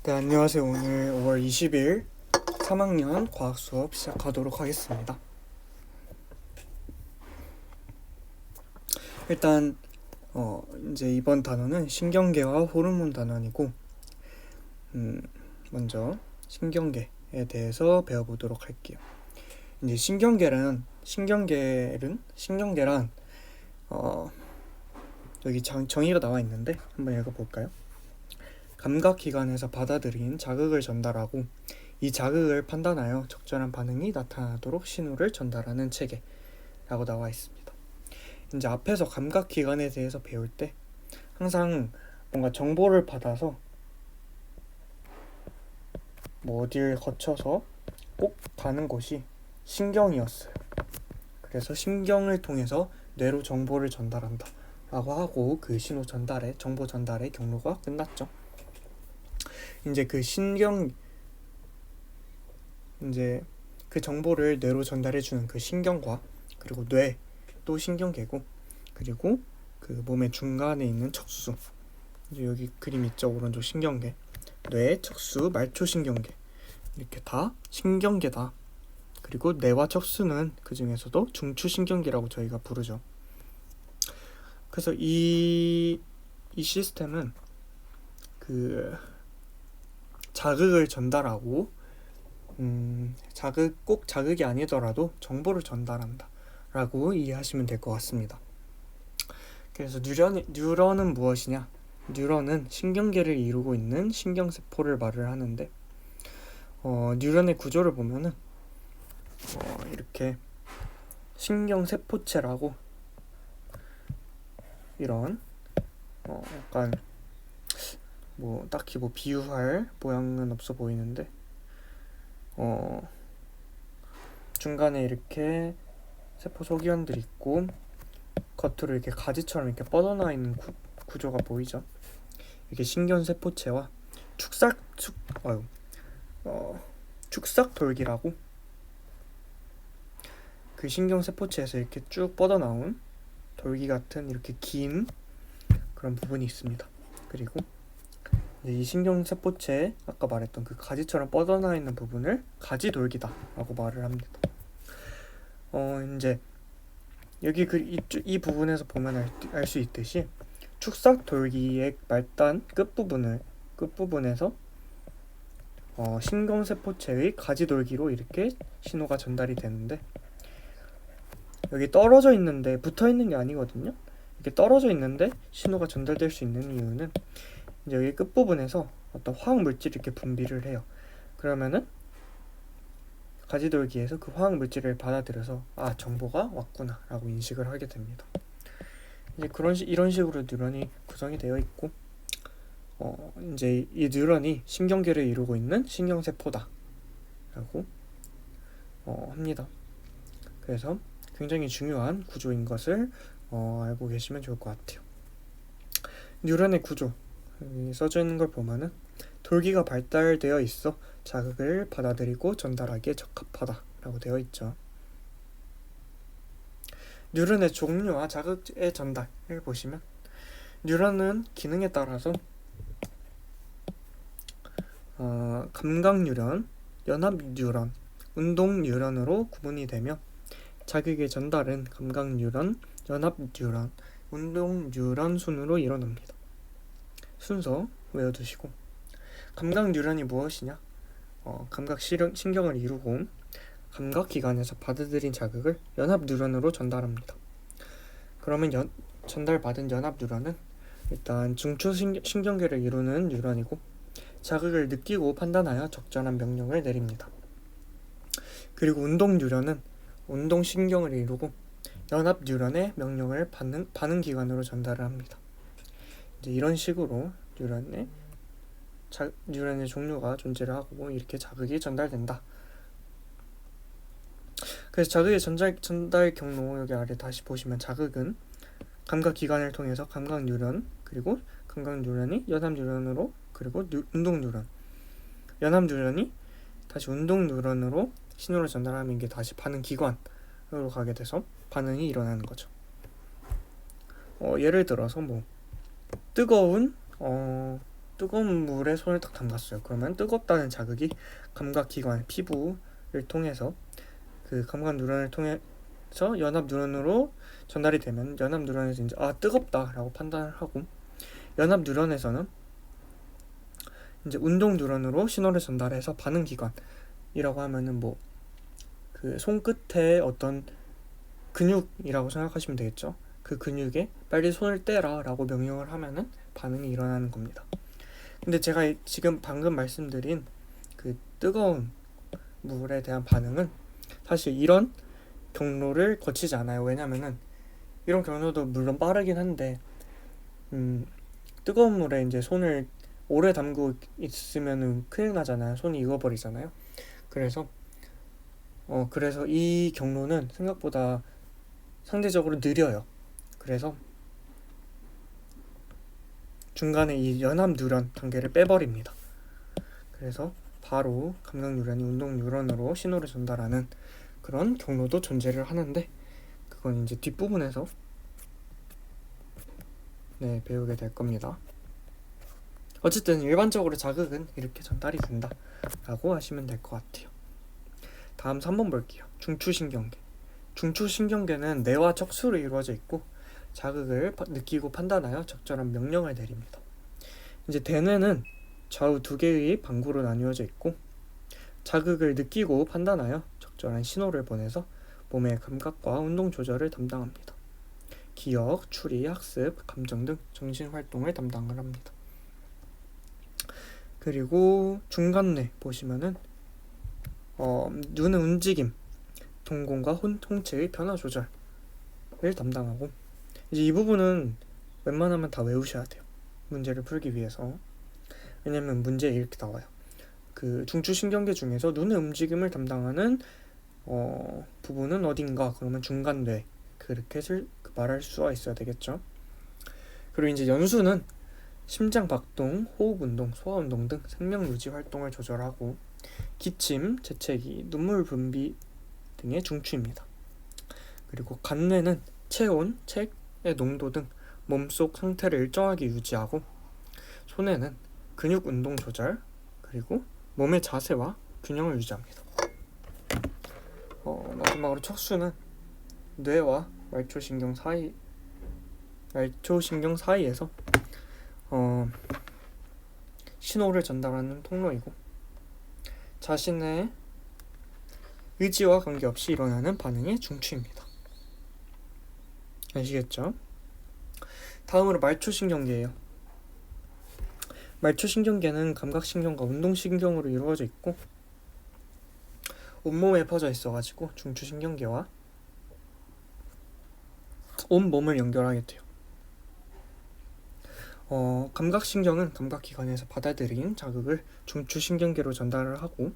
네, 안녕하세요. 오늘 5월 20일 3학년 과학 수업 시작하도록 하겠습니다. 일단 이제 이번 단어는 신경계와 호르몬 단원이고, 먼저 신경계에 대해서 배워보도록 할게요. 이제 신경계란 여기 정의가 나와 있는데 한번 읽어볼까요? 감각기관에서 받아들인 자극을 전달하고 이 자극을 판단하여 적절한 반응이 나타나도록 신호를 전달하는 체계라고 나와 있습니다. 이제 앞에서 감각기관에 대해서 배울 때 항상 뭔가 정보를 받아서 어디를 거쳐서 꼭 가는 곳이 신경이었어요. 그래서 신경을 통해서 뇌로 정보를 전달한다 라고 하고 그 정보 전달의 경로가 끝났죠. 이제 그 정보를 뇌로 전달해주는 그 신경과 그리고 뇌도 신경계고, 그리고 그 몸의 중간에 있는 척수, 이제 여기 그림 있죠, 오른쪽 신경계, 뇌, 척수, 말초신경계, 이렇게 다 신경계다. 그리고 뇌와 척수는 그 중에서도 중추신경계라고 저희가 부르죠. 그래서 이 시스템은 그 자극을 전달하고 꼭 자극이 아니더라도 정보를 전달한다 라고 이해하시면 될 것 같습니다. 그래서 뉴런은 무엇이냐? 뉴런은 신경계를 이루고 있는 신경세포를 말을 하는데, 뉴런의 구조를 보면은 이렇게 신경세포체라고 이런 약간 딱히 비유할 모양은 없어 보이는데, 중간에 이렇게 세포 소견들이 있고 겉으로 이렇게 가지처럼 이렇게 뻗어나 있는 구조가 보이죠. 이게 신경세포체와 축삭돌기라고, 그 신경세포체에서 이렇게 쭉 뻗어나온 돌기 같은 이렇게 긴 그런 부분이 있습니다. 그리고 이 신경세포체에 아까 말했던 그 가지처럼 뻗어나 있는 부분을 가지돌기다 라고 말을 합니다. 이제 여기 이 부분에서 보면 알 수 있듯이 축삭돌기의 말단 끝부분에서 신경세포체의 가지돌기로 이렇게 신호가 전달이 되는데, 여기 떨어져 있는데 붙어 있는 게 아니거든요. 이렇게 떨어져 있는데 신호가 전달될 수 있는 이유는 이제 여기 끝부분에서 어떤 화학 물질이 이렇게 분비를 해요. 그러면은 가지돌기에서 그 화학 물질을 받아들여서 정보가 왔구나 라고 인식을 하게 됩니다. 이제 이런 식으로 뉴런이 구성이 되어 있고, 이제 이 뉴런이 신경계를 이루고 있는 신경세포다 라고 합니다. 그래서 굉장히 중요한 구조인 것을 알고 계시면 좋을 것 같아요. 뉴런의 구조 써져 있는 걸 보면은 돌기가 발달되어 있어 자극을 받아들이고 전달하기에 적합하다 라고 되어 있죠. 뉴런의 종류와 자극의 전달을 보시면, 뉴런은 기능에 따라서 감각뉴런, 연합뉴런, 운동뉴런으로 구분이 되며, 자극의 전달은 감각뉴런, 연합뉴런, 운동뉴런 순으로 일어납니다. 순서 외워두시고, 감각뉴런이 무엇이냐? 감각신경을 이루고 감각기관에서 받아들인 자극을 연합뉴런으로 전달합니다. 그러면 전달받은 연합뉴런은 일단 중추신경계를 이루는 뉴런이고, 자극을 느끼고 판단하여 적절한 명령을 내립니다. 그리고 운동뉴런은 운동신경을 이루고 연합뉴런의 명령을 반응기관으로 전달을 합니다. 이제 이런 식으로 뉴런의 종류가 존재를 하고 이렇게 자극이 전달된다. 그래서 자극의 전달 경로 여기 아래 다시 보시면, 자극은 감각기관을 통해서 감각뉴런, 그리고 감각뉴런이 연합뉴런으로, 그리고 운동뉴런, 연합뉴런이 다시 운동뉴런으로 신호를 전달하면 이게 다시 반응기관으로 가게 돼서 반응이 일어나는 거죠. 예를 들어서 뜨거운 뜨거운 물에 손을 딱 담갔어요. 그러면 뜨겁다는 자극이 감각기관 피부를 통해서 그 감각 누런을 통해서 연합 누런으로 전달이 되면 연합 누런에서 이제 뜨겁다라고 판단을 하고, 연합 뉴런에서는 이제 운동 뉴런으로 신호를 전달해서 반응 기관이라고 하면은 뭐 그 손끝에 어떤 근육이라고 생각하시면 되겠죠. 그 근육에 빨리 손을 떼라라고 명령을 하면은 반응이 일어나는 겁니다. 근데 제가 지금 방금 말씀드린 그 뜨거운 물에 대한 반응은 사실 이런 경로를 거치지 않아요. 왜냐면은 이런 경로도 물론 빠르긴 한데 뜨거운 물에 이제 손을 오래 담그고 있으면은 큰일 나잖아요. 손이 익어버리잖아요. 그래서 이 경로는 생각보다 상대적으로 느려요. 그래서 중간에 이 연합 뉴런 단계를 빼버립니다. 그래서 바로 감각 뉴런이 운동 뉴런으로 신호를 전달하는 그런 경로도 존재를 하는데, 그건 이제 뒷부분에서 배우게 될 겁니다. 어쨌든 일반적으로 자극은 이렇게 전달이 된다 라고 하시면 될 것 같아요. 다음 3번 볼게요. 중추신경계. 중추신경계는 뇌와 척수로 이루어져 있고 자극을 느끼고 판단하여 적절한 명령을 내립니다. 이제 대뇌는 좌우 두 개의 방구로 나뉘어져 있고 자극을 느끼고 판단하여 적절한 신호를 보내서 몸의 감각과 운동 조절을 담당합니다. 기억, 추리, 학습, 감정 등 정신활동을 담당을 합니다. 그리고 중간뇌 보시면은 눈의 움직임, 동공과 홍채의 변화 조절을 담당하고, 이제 이 부분은 웬만하면 다 외우셔야 돼요. 문제를 풀기 위해서. 왜냐면 문제에 이렇게 나와요. 그 중추신경계 중에서 눈의 움직임을 담당하는 부분은 어딘가? 그러면 중간뇌, 그렇게 말할 수가 있어야 되겠죠. 그리고 이제 연수는 심장 박동, 호흡 운동, 소화 운동 등 생명 유지 활동을 조절하고 기침, 재채기, 눈물 분비 등의 중추입니다. 그리고 간뇌는 체온, 체의 농도 등 몸속 상태를 일정하게 유지하고, 소뇌는 근육 운동 조절, 그리고 몸의 자세와 균형을 유지합니다. 마지막으로 척수는 뇌와 말초신경 사이에서 신호를 전달하는 통로이고 자신의 의지와 관계없이 일어나는 반응의 중추입니다. 아시겠죠? 다음으로 말초신경계예요. 말초신경계는 감각신경과 운동신경으로 이루어져 있고 온몸에 퍼져 있어가지고 중추신경계와 온몸을 연결하게 돼요. 감각신경은 감각기관에서 받아들인 자극을 중추신경계로 전달을 하고,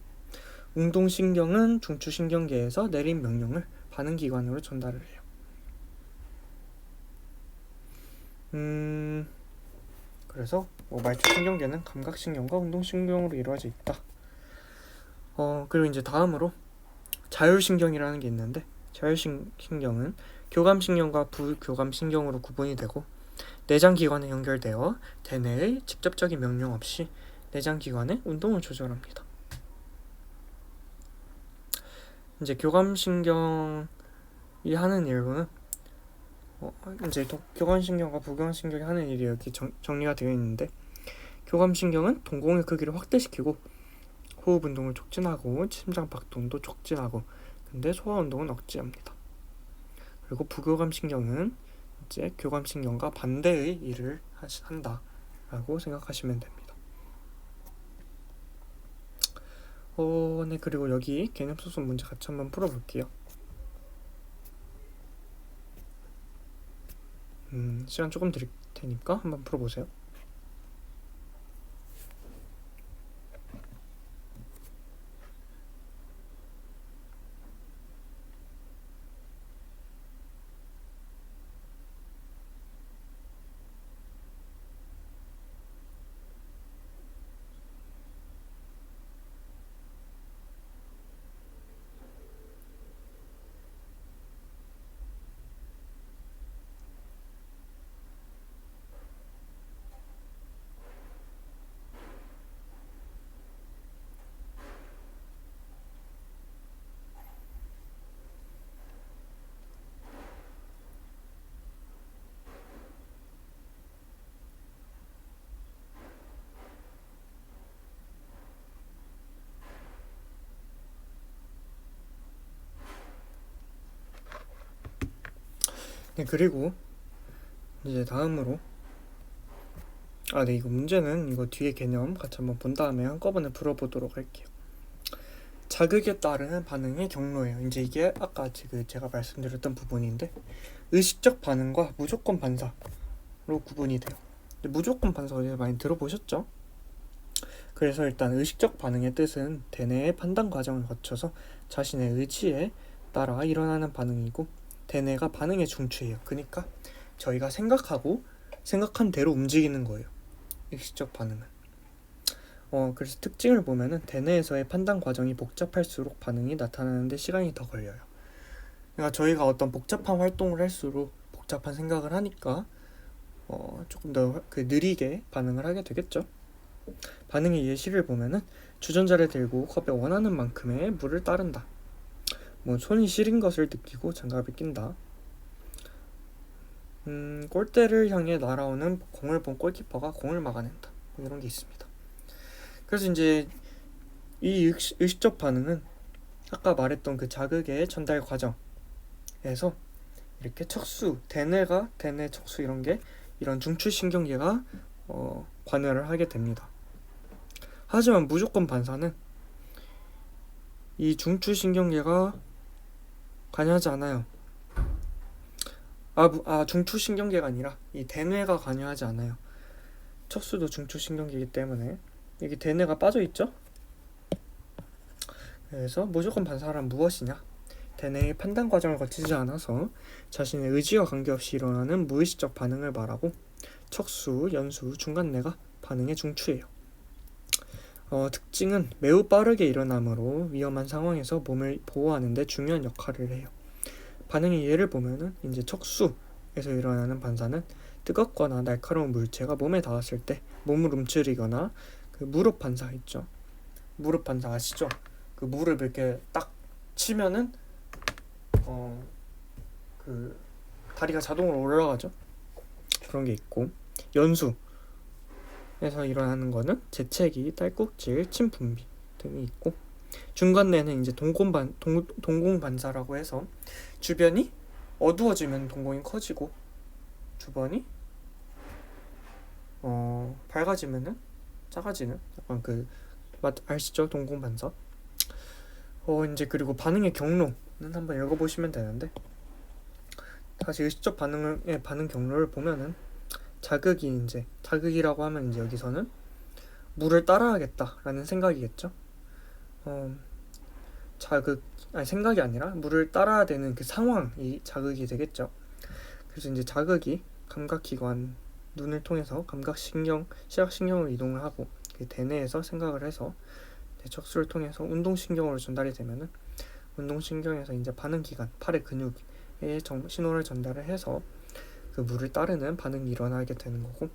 운동신경은 중추신경계에서 내린 명령을 반응기관으로 전달을 해요. 그래서 말초신경계는 감각신경과 운동신경으로 이루어져 있다. 그리고 이제 다음으로 자율신경이라는 게 있는데, 자율신경은 교감신경과 부교감신경으로 구분이 되고 내장기관에 연결되어 대뇌의 직접적인 명령 없이 내장기관의 운동을 조절합니다. 이제 교감신경이 하는 일로는 이제 교감신경과 부교감신경이 하는 일이 여기 정리가 되어 있는데, 교감신경은 동공의 크기를 확대시키고 호흡 운동을 촉진하고 심장 박동도 촉진하고, 근데 소화 운동은 억제합니다. 그리고 부교감신경은 이제 교감신경과 반대의 일을 한다라고 생각하시면 됩니다. 그리고 여기 개념 소수 문제 같이 한번 풀어볼게요. 시간 조금 드릴 테니까 한번 풀어보세요. 네, 그리고 이제 다음으로 네, 이거 문제는 이거 뒤에 개념 같이 한번 본 다음에 한꺼번에 풀어보도록 할게요. 자극에 따른 반응의 경로예요. 이제 이게 아까 제가 말씀드렸던 부분인데, 의식적 반응과 무조건 반사로 구분이 돼요. 무조건 반사 어디서 많이 들어보셨죠? 그래서 일단 의식적 반응의 뜻은 대뇌의 판단 과정을 거쳐서 자신의 의지에 따라 일어나는 반응이고, 대뇌가 반응의 중추예요. 그러니까 저희가 생각한 대로 움직이는 거예요. 의식적 반응은. 그래서 특징을 보면은 대뇌에서의 판단 과정이 복잡할수록 반응이 나타나는데 시간이 더 걸려요. 그러니까 저희가 어떤 복잡한 활동을 할수록 복잡한 생각을 하니까 조금 더 느리게 반응을 하게 되겠죠. 반응의 예시를 보면은 주전자를 들고 컵에 원하는 만큼의 물을 따른다. 손이 시린 것을 느끼고 장갑을 낀다. 골대를 향해 날아오는 공을 본 골키퍼가 공을 막아낸다. 이런 게 있습니다. 그래서 이제 이 의식적 반응은 아까 말했던 그 자극의 전달 과정에서 이렇게 척수, 대뇌 척수 이런 중추신경계가 관여를 하게 됩니다. 하지만 무조건 반사는 이 중추신경계가 관여하지 않아요. 중추신경계가 아니라 이 대뇌가 관여하지 않아요. 척수도 중추신경계이기 때문에 여기 대뇌가 빠져있죠? 그래서 무조건 반사란 무엇이냐? 대뇌의 판단 과정을 거치지 않아서 자신의 의지와 관계없이 일어나는 무의식적 반응을 말하고, 척수, 연수, 중간뇌가 반응의 중추예요. 특징은 매우 빠르게 일어나므로 위험한 상황에서 몸을 보호하는 데 중요한 역할을 해요. 반응의 예를 보면은 이제 척수에서 일어나는 반사는 뜨겁거나 날카로운 물체가 몸에 닿았을 때 몸을 움츠리거나, 그 무릎 반사 있죠. 무릎 반사 아시죠? 그 무릎 이렇게 딱 치면은 그 다리가 자동으로 올라가죠. 그런 게 있고, 연수에서 일어나는 거는 재채기, 딸꾹질, 침 분비 등이 있고, 중간뇌는 이제 동공 반사라고 해서 주변이 어두워지면 동공이 커지고, 주변이 밝아지면은 작아지는, 약간 아시죠? 동공 반사. 이제 그리고 반응의 경로는 한번 읽어보시면 되는데, 다시 의식적 반응의 반응 경로를 보면은 자극이라고 하면 이제 여기서는 물을 따라야겠다라는 생각이겠죠. 생각이 아니라 물을 따라야 되는 그 상황이 자극이 되겠죠. 그래서 이제 자극이 감각기관 눈을 통해서 시각신경으로 이동을 하고, 그 대뇌에서 생각을 해서 척수를 통해서 운동신경으로 전달이 되면은 운동신경에서 이제 반응기관, 팔의 근육에 신호를 전달을 해서 그 물을 따르는 반응이 일어나게 되는 거고,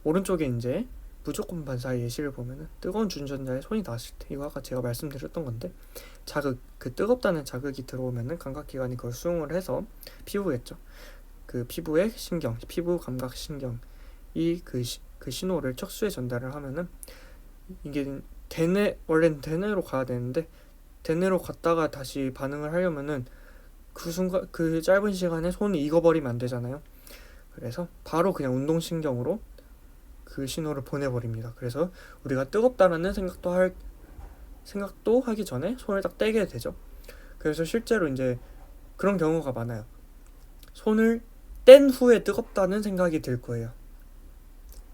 오른쪽에 이제 무조건 반사의 예시를 보면은 뜨거운 주전자에 손이 닿았을 때, 이거 아까 제가 말씀드렸던 건데, 그 뜨겁다는 자극이 들어오면은 감각기관이 그걸 수용을 해서 피부겠죠. 그 피부의 피부 감각 신경이 그 신호를 척수에 전달을 하면은, 이게 원래는 대뇌로 가야 되는데, 대뇌로 갔다가 다시 반응을 하려면은 그 짧은 시간에 손이 익어버리면 안 되잖아요. 그래서 바로 그냥 운동신경으로 그 신호를 보내버립니다. 그래서 우리가 뜨겁다라는 생각도 하기 전에 손을 딱 떼게 되죠. 그래서 실제로 이제 그런 경우가 많아요. 손을 뗀 후에 뜨겁다는 생각이 들 거예요.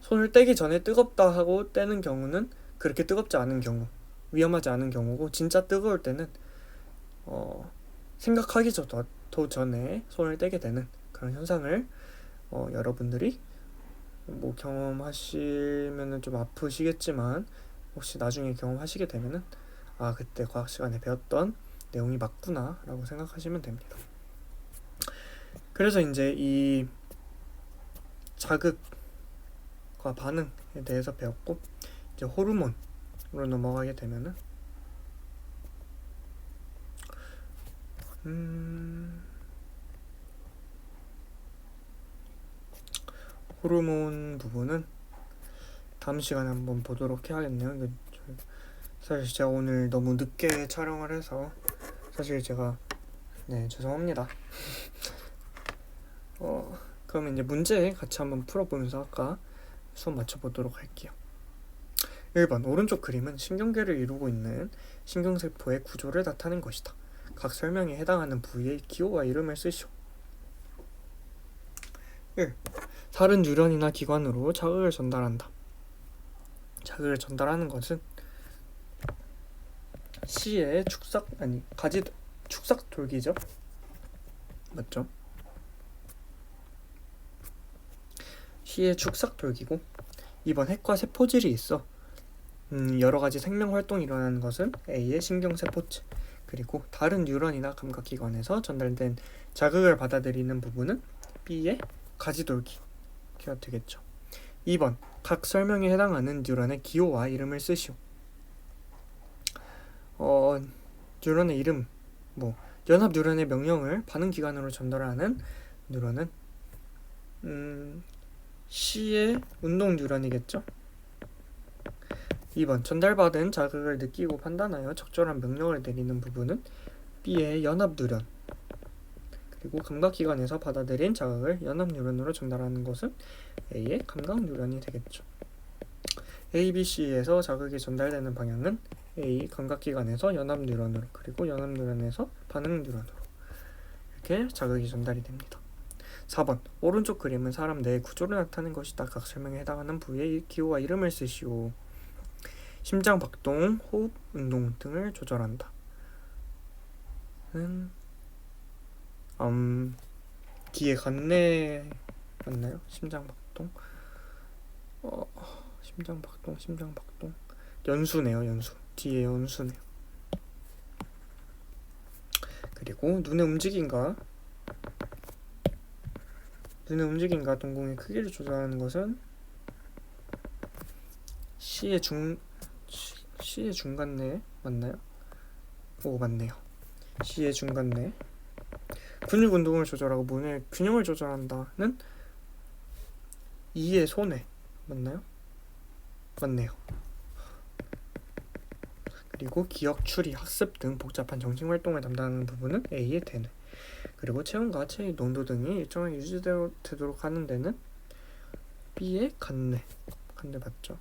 손을 떼기 전에 뜨겁다 하고 떼는 경우는 그렇게 뜨겁지 않은 경우, 위험하지 않은 경우고, 진짜 뜨거울 때는 생각하기 전에 손을 떼게 되는 그런 현상을 여러분들이 경험하시면은 좀 아프시겠지만, 혹시 나중에 경험하시게 되면은 그때 과학 시간에 배웠던 내용이 맞구나 라고 생각하시면 됩니다. 그래서 이제 이 자극과 반응에 대해서 배웠고, 이제 호르몬으로 넘어가게 되면은 호르몬 부분은 다음 시간에 한번 보도록 해야겠네요. 사실 제가 오늘 너무 늦게 촬영을 해서 사실 제가 죄송합니다. 그러면 이제 문제 같이 한번 풀어보면서 아까 수업 맞춰보도록 할게요. 1번 오른쪽 그림은 신경계를 이루고 있는 신경세포의 구조를 나타낸 것이다. 각 설명에 해당하는 부위의 기호와 이름을 쓰시오. 1. 다른 뉴런이나 기관으로 자극을 전달한다. 자극을 전달하는 것은 C의 축삭돌기죠. 맞죠? C의 축삭돌기고 2번 핵과 세포질이 있어 여러가지 생명활동이 일어나는 것은 A의 신경세포체 그리고 다른 뉴런이나 감각기관에서 전달된 자극을 받아들이는 부분은 B의 가지돌기가 되겠죠. 2번 각 설명에 해당하는 뉴런의 기호와 이름을 쓰시오. 뉴런의 이름 연합 뉴런의 명령을 반응기관으로 전달하는 뉴런은 C의 운동 뉴런이겠죠. 2번 전달받은 자극을 느끼고 판단하여 적절한 명령을 내리는 부분은 B의 연합 뉴런 그리고 감각기관에서 받아들인 자극을 연합 뉴런으로 전달하는 것은 A의 감각 뉴런이 되겠죠. A, B, C에서 자극이 전달되는 방향은 A 감각기관에서 연합 뉴런으로 그리고 연합 뉴런에서 반응 뉴런으로 이렇게 자극이 전달이 됩니다. 4번 오른쪽 그림은 사람 뇌의 구조를 나타낸 것이다. 각 설명에 해당하는 부위의 기호와 이름을 쓰시오. 심장 박동, 호흡, 운동 등을 조절한다. 뒤에 간내 맞나요? 심장 박동. 심장 박동. 연수네요, 연수. 뒤에 연수네요. 그리고 눈의 움직임과 동공의 크기를 조절하는 것은 C의 중간내 맞나요? 맞네요. C의 중간내. 근육 운동을 조절하고 문의 균형을 조절한다는 E의 손해 맞나요? 맞네요. 그리고 기억, 추리, 학습 등 복잡한 정신활동을 담당하는 부분은 A의 대뇌. 그리고 체온과 체의 농도 등이 일정하게 유지되도록 하는 데는 B의 간내 맞죠?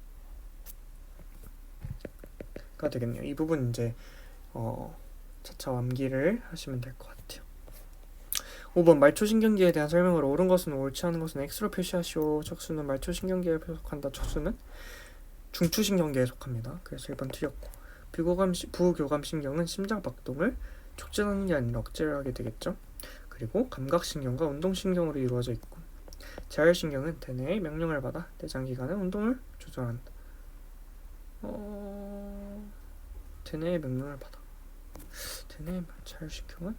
가 되겠네요. 이 부분 이제 차차 암기를 하시면 될 것 같아요. 5번 말초신경계에 대한 설명으로 옳은 것은 옳지 않은 것은 X로 표시하시오. 척수는 말초신경계에 속한다. 척수는 중추신경계에 속합니다. 그래서 1번 틀렸고 부교감신경은 심장 박동을 촉진하는 게 아니라 억제를 하게 되겠죠. 그리고 감각신경과 운동신경으로 이루어져 있고 자율신경은 대뇌의 명령을 받아 내장기관의 운동을 조절한다. 대뇌의 명령을 받아 대뇌의 자율신경은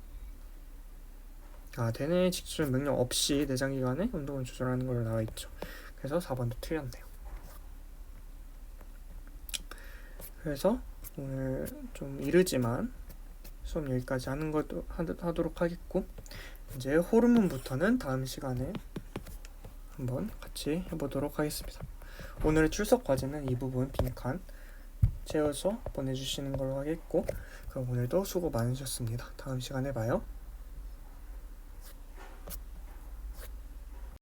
대뇌의 직접 명령 없이 내장기관의 운동을 조절하는 걸로 나와있죠. 그래서 4번도 틀렸네요. 그래서 오늘 좀 이르지만 수업 여기까지 하도록 하겠고 이제 호르몬부터는 다음 시간에 한번 같이 해보도록 하겠습니다. 오늘의 출석 과제는 이 부분 빈칸 채워서 보내주시는 걸로 하겠고 그럼 오늘도 수고 많으셨습니다. 다음 시간에 봐요.